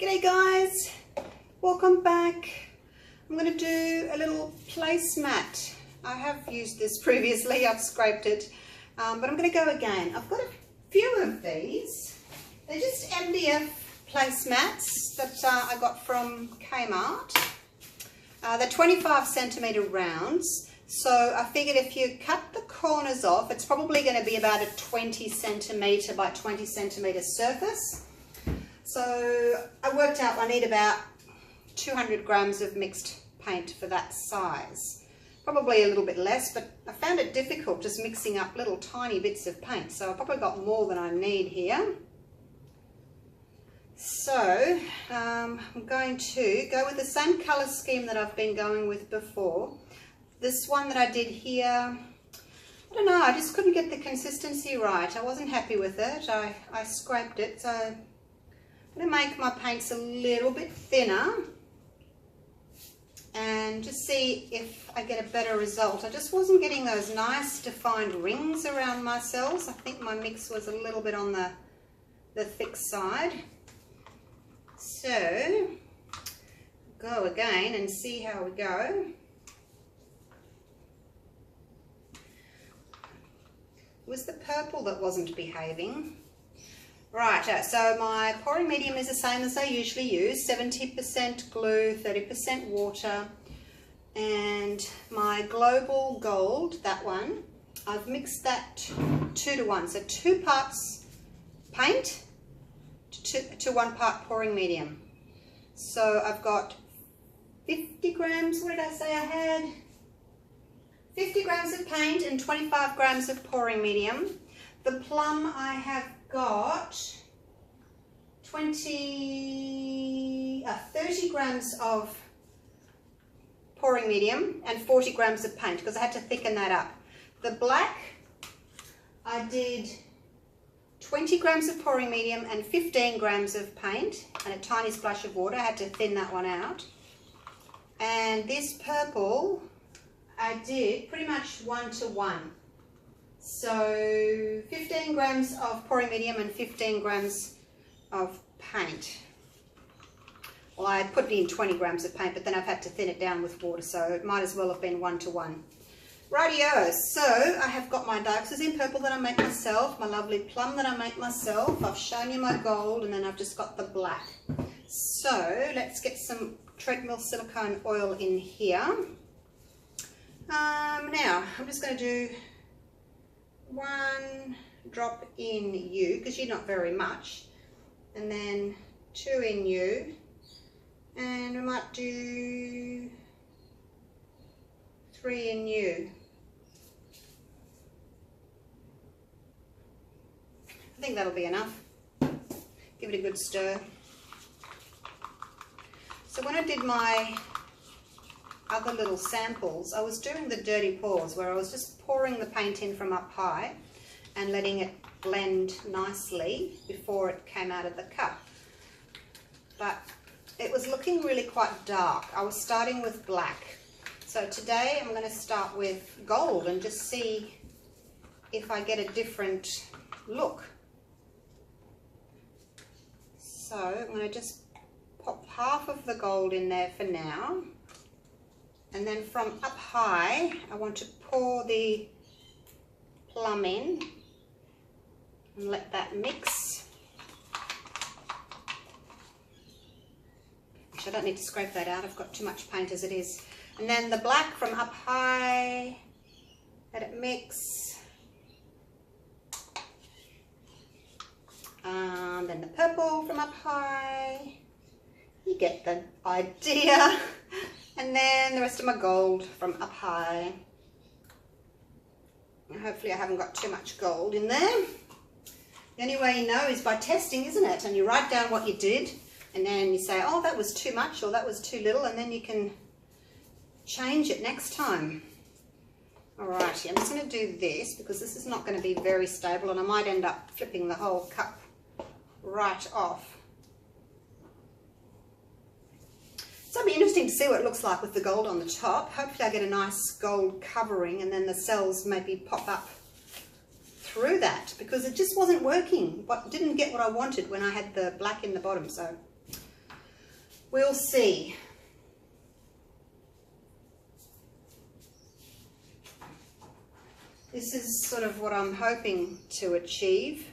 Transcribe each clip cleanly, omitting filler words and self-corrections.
G'day guys, welcome back. I'm going to do a little placemat. I have used this previously, I've scraped it, but I'm going to go again. I've got a few of these. They're just MDF placemats that I got from Kmart. They're 25 centimetre rounds, so I figured if you cut the corners off, it's probably going to be about a 20 centimetre by 20 centimetre surface. So I worked out I need about 200 grams of mixed paint for that size. Probably a little bit less, but I found it difficult just mixing up little tiny bits of paint. So I've probably got more than I need here. So I'm going to go with the same colour scheme that I've been going with before. This one that I did here, I don't know, I just couldn't get the consistency right. I wasn't happy with it. I scraped it, so I'm going to make my paints a little bit thinner and just see if I get a better result. I just wasn't getting those nice defined rings around my cells. I think my mix was a little bit on the thick side. So go again and see how we go. It was the purple that wasn't behaving. Right, so my pouring medium is the same as I usually use, 70% glue, 30% water, and my global gold, that one, I've mixed that 2 to 1, so 2 parts paint to 1 part pouring medium. So I've got 50 grams, what did I say I had? 50 grams of paint and 25 grams of pouring medium. The plum I have got 30 grams of pouring medium and 40 grams of paint because I had to thicken that up. The black I did 20 grams of pouring medium and 15 grams of paint and a tiny splash of water. I had to thin that one out. And this purple I did pretty much 1 to 1. So 15 grams of pouring medium and 15 grams of paint. Well, I put in 20 grams of paint, but then I've had to thin it down with water, so it might as well have been 1 to 1. Rightio, so I have got my Dioxazine in purple that I make myself, my lovely plum that I make myself. I've shown you my gold, and then I've just got the black. So let's get some treadmill silicone oil in here. Now I'm just going to do 1 drop in you, because you're not very much, and then 2 in you, and we might do 3 in you. I think that'll be enough. Give it a good stir. So when I did my other little samples, I was doing the dirty pours where I was just pouring the paint in from up high and letting it blend nicely before it came out of the cup. But it was looking really quite dark. I was starting with black. So today I'm going to start with gold and just see if I get a different look. So I'm going to just pop half of the gold in there for now. And then from up high, I want to pour the plum in and let that mix. Actually, I don't need to scrape that out. I've got too much paint as it is. And then the black from up high, let it mix. Then the purple from up high. You get the idea. And then the rest of my gold from up high. And hopefully I haven't got too much gold in there. The only way you know is by testing, isn't it? And you write down what you did, and then you say, oh, that was too much or that was too little, and then you can change it next time. Alrighty, I'm just going to do this because this is not going to be very stable, and I might end up flipping the whole cup right off. So it'll be interesting to see what it looks like with the gold on the top. Hopefully I get a nice gold covering and then the cells maybe pop up through that, because it just wasn't working. But didn't get what I wanted when I had the black in the bottom. So We'll see. This is sort of what I'm hoping to achieve.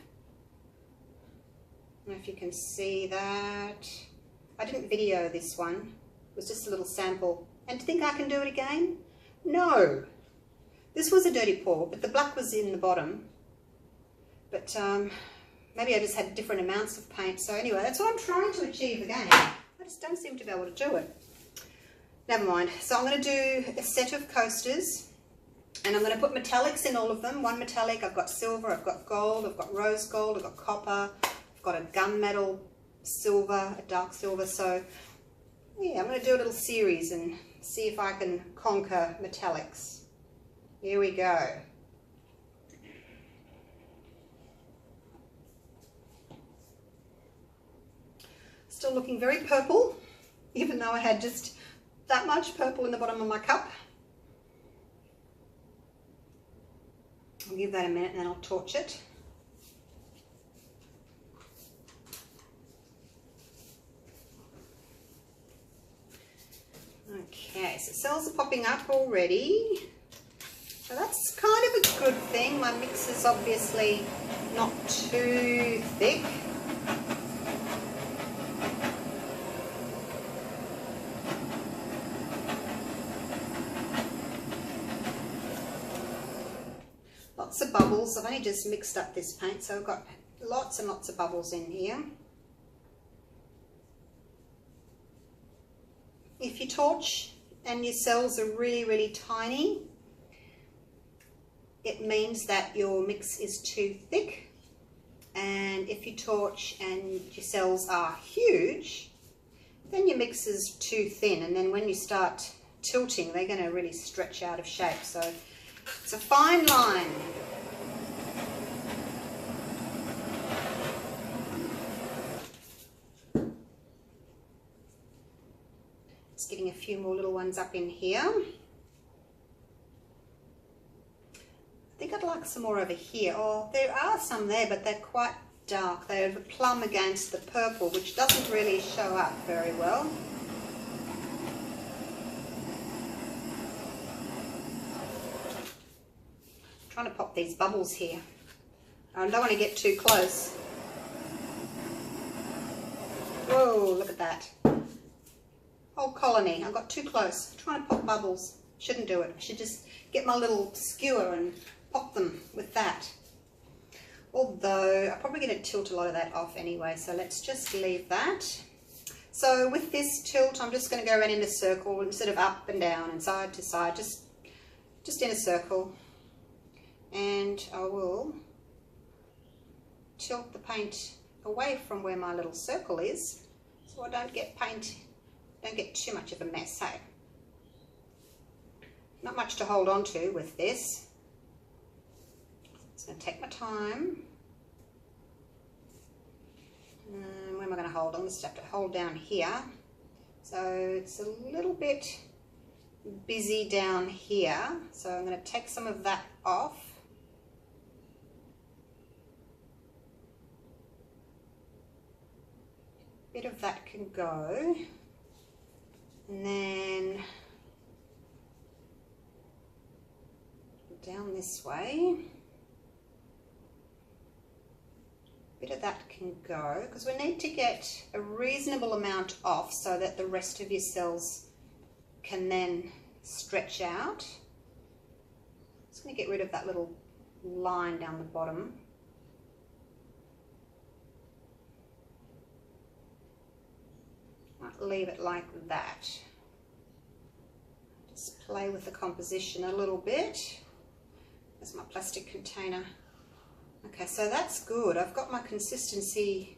I don't know if you can see that. I didn't video this one. It was just a little sample. And to think I can do it again? No. This was a dirty pour, but the black was in the bottom. But maybe I just had different amounts of paint. So anyway, that's what I'm trying to achieve again. I just don't seem to be able to do it. Never mind. So I'm going to do a set of coasters. And I'm going to put metallics in all of them. One metallic, I've got silver, I've got gold, I've got rose gold, I've got copper, I've got a gunmetal silver, a dark silver. So yeah, I'm going to do a little series and see if I can conquer metallics. Here we go. Still looking very purple, even though I had just that much purple in the bottom of my cup. I'll give that a minute and then I'll torch it. Okay, so cells are popping up already. So that's kind of a good thing. My mix is obviously not too thick. Lots of bubbles. I've only just mixed up this paint, so I've got lots and lots of bubbles in here. If you torch and your cells are really, really tiny, it means that your mix is too thick. And if you torch and your cells are huge, then your mix is too thin. And then when you start tilting, they're going to really stretch out of shape. So it's a fine line. Just getting a few more little ones up in here. I think I'd like some more over here. Oh, there are some there, but they're quite dark. They're the plum against the purple, which doesn't really show up very well. Trying to pop these bubbles here. I don't want to get too close. Whoa, look at that. Whole colony. I got too close. I'm trying to pop bubbles. Shouldn't do it. I should just get my little skewer and pop them with that. Although I'm probably going to tilt a lot of that off anyway, so let's just leave that. So with this tilt, I'm just going to go around in a circle instead of up and down and side to side, just in a circle. And I will tilt the paint away from where my little circle is, so I don't get too much of a mess, hey? Not much to hold on to with this. It's going to take my time. And where am I going to hold? I'm just have to hold down here. So it's a little bit busy down here. So I'm going to take some of that off. Bit of that can go. And then down this way. Bit of that can go, because we need to get a reasonable amount off so that the rest of your cells can then stretch out. Just going to get rid of that little line down the bottom. Might leave it like that. Just play with the composition a little bit. There's my plastic container. Okay, so that's good. I've got my consistency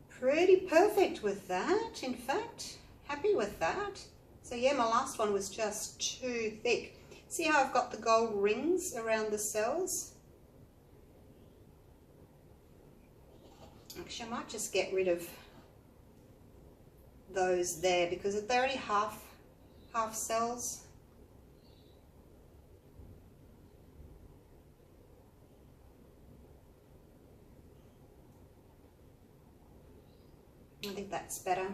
pretty perfect with that, in fact. Happy with that. So yeah, my last one was just too thick. See how I've got the gold rings around the cells? Actually, I might just get rid of those there because they're only half cells. I think that's better.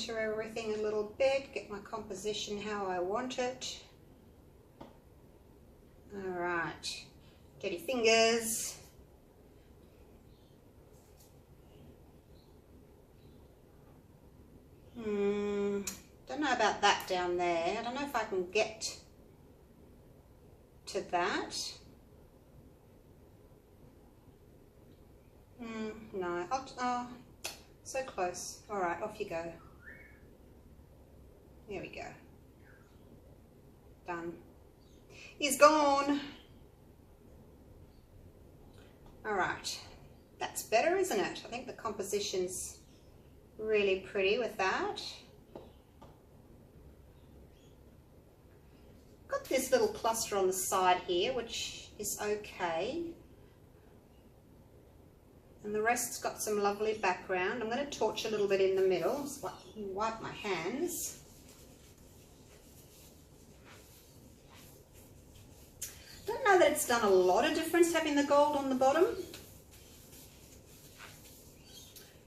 center everything a little bit, get my composition how I want it. All right, dirty fingers. Don't know about that down there. I don't know if I can get to that. No, oh, so close. All right, off you go. There we go. Done. He's gone. All right, that's better, isn't it? I think the composition's really pretty with that. Got this little cluster on the side here, which is okay. And the rest's got some lovely background. I'm going to torch a little bit in the middle. Just wipe my hands. Don't know that it's done a lot of difference having the gold on the bottom.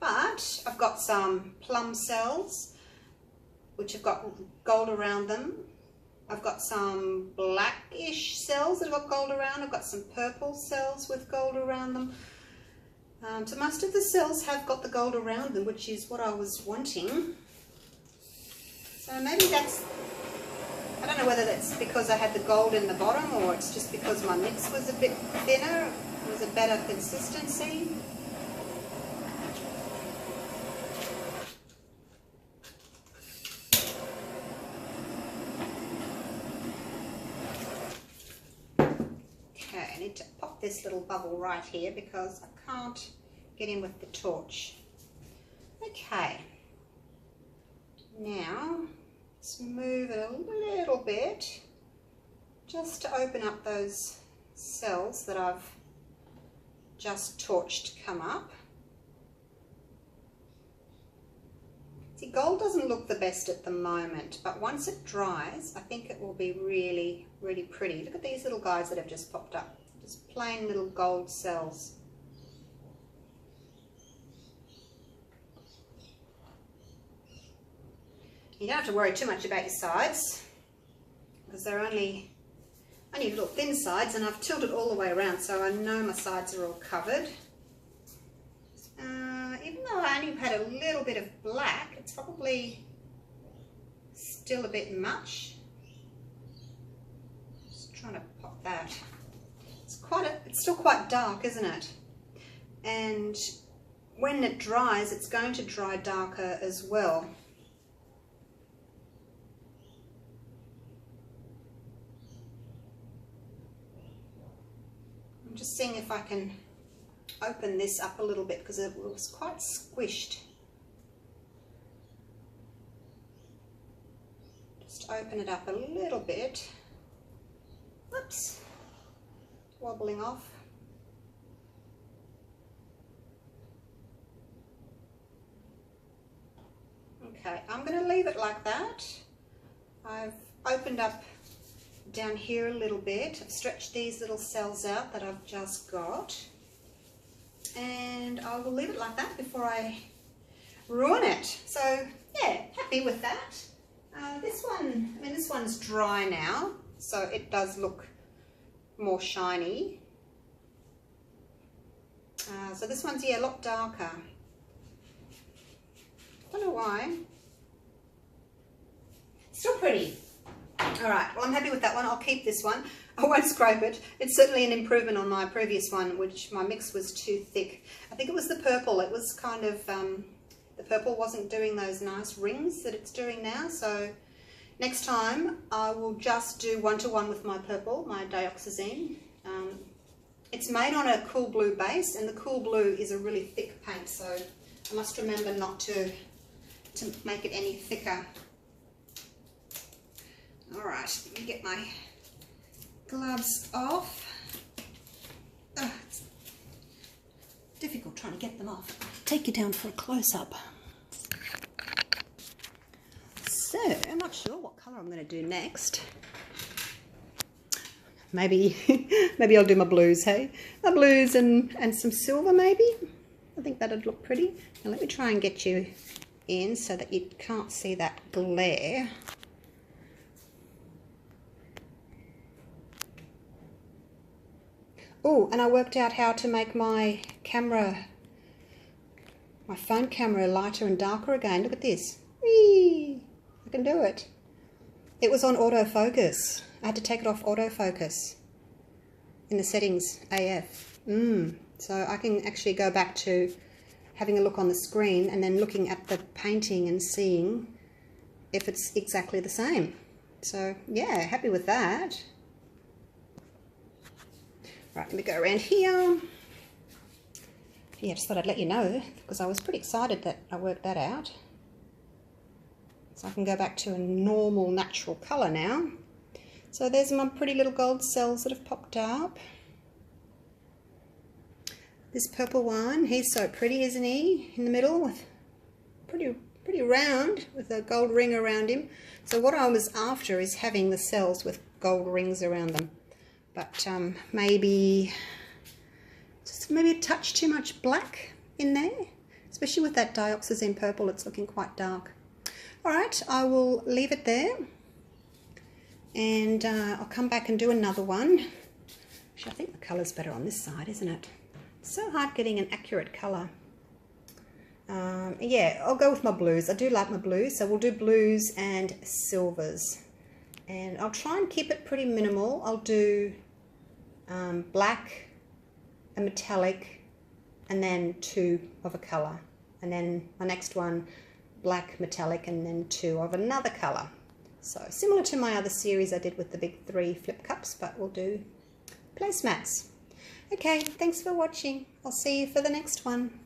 But I've got some plum cells, which have got gold around them. I've got some blackish cells that have got gold around. I've got some purple cells with gold around them. So most of the cells have got the gold around them, which is what I was wanting. So maybe that's, I don't know whether that's because I had the gold in the bottom or it's just because my mix was a bit thinner, it was a better consistency. I need to pop this little bubble right here because I can't get in with the torch. Okay, now let's move it a little bit just to open up those cells that I've just torched to come up. See, gold doesn't look the best at the moment, but once it dries, I think it will be really, really pretty. Look at these little guys that have just popped up. Just plain little gold cells. You don't have to worry too much about your sides because they're only little thin sides, and I've tilted all the way around so I know my sides are all covered. Even though I only had a little bit of black, it's probably still a bit much. Just trying to pop that. It's still quite dark, isn't it? And when it dries, it's going to dry darker as well. I'm just seeing if I can open this up a little bit because it was quite squished. Just open it up a little bit. Whoops. Wobbling off. Okay, I'm going to leave it like that. I've opened up down here a little bit. I've stretched these little cells out that I've just got. And I will leave it like that before I ruin it. So yeah, happy with that. This one, this one's dry now, so it does look more shiny. So this one's, yeah, a lot darker. Don't know why. Still pretty. All right, well, I'm happy with that one. I'll keep this one. I won't scrape it. It's certainly an improvement on my previous one, which my mix was too thick. I think it was the purple. It was kind of, the purple wasn't doing those nice rings that it's doing now. So next time I will just do 1-to-1 with my purple, my dioxazine. It's made on a cool blue base, and the cool blue is a really thick paint, so I must remember not to make it any thicker. All right, let me get my gloves off. Oh, it's difficult trying to get them off. Take you down for a close-up. So, I'm not sure what colour I'm going to do next. Maybe I'll do my blues, hey? My blues and some silver, maybe? I think that'd look pretty. Now let me try and get you in so that you can't see that glare. Oh, and I worked out how to make my camera, my phone camera, lighter and darker again. Look at this. Whee! I can do it. It was on autofocus. I had to take it off autofocus in the settings AF. So I can actually go back to having a look on the screen and then looking at the painting and seeing if it's exactly the same. So yeah, happy with that. Right, let me go around here. Yeah, just thought I'd let you know because I was pretty excited that I worked that out. So I can go back to a normal natural colour now. So there's my pretty little gold cells that have popped up. This purple one, he's so pretty, isn't he? In the middle, with pretty round with a gold ring around him. So what I was after is having the cells with gold rings around them. But maybe a touch too much black in there, especially with that dioxazine purple. It's looking quite dark. All right, I will leave it there, and I'll come back and do another one. Actually, I think the colour's better on this side, isn't it? It's so hard getting an accurate colour. Yeah, I'll go with my blues. I do like my blues, so we'll do blues and silvers. And I'll try and keep it pretty minimal. I'll do black, a metallic, and then 2 of a colour. And then my next one, black, metallic, and then 2 of another colour. So similar to my other series I did with the big 3 flip cups, but we'll do placemats. Okay, thanks for watching. I'll see you for the next one.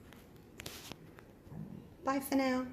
Bye for now.